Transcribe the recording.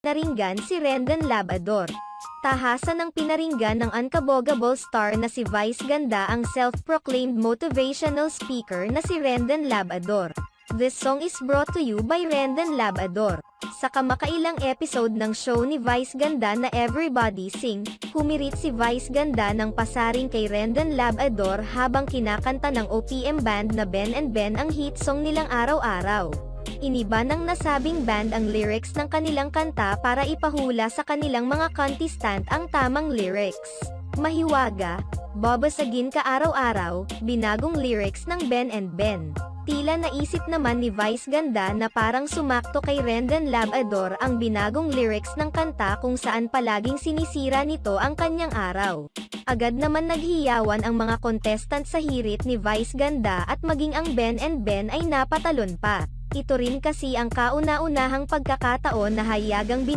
naringgan si Rendon Labrador. Tahasan ng pinaringgan ng unkabogable star na si Vice Ganda ang self-proclaimed motivational speaker na si Rendon Labrador. This song is brought to you by Rendon Labrador. Sa kamakailang episode ng show ni Vice Ganda na Everybody Sing, humirit si Vice Ganda ng pasaring kay Rendon Labrador habang kinakanta ng OPM band na Ben and Ben ang hit song nilang Araw-Araw. Iniba ng nasabing band ang lyrics ng kanilang kanta para ipahula sa kanilang mga contestant ang tamang lyrics. Mahiwaga, babasagin ka araw-araw, binagong lyrics ng Ben and Ben. Tila naisip naman ni Vice Ganda na parang sumakto kay Rendon Labrador ang binagong lyrics ng kanta kung saan palaging sinisira nito ang kanyang araw. Agad naman naghiyawan ang mga contestant sa hirit ni Vice Ganda at maging ang Ben and Ben ay napatalon pa. Ito rin kasi ang kauna-unahang pagkakataon na hayagang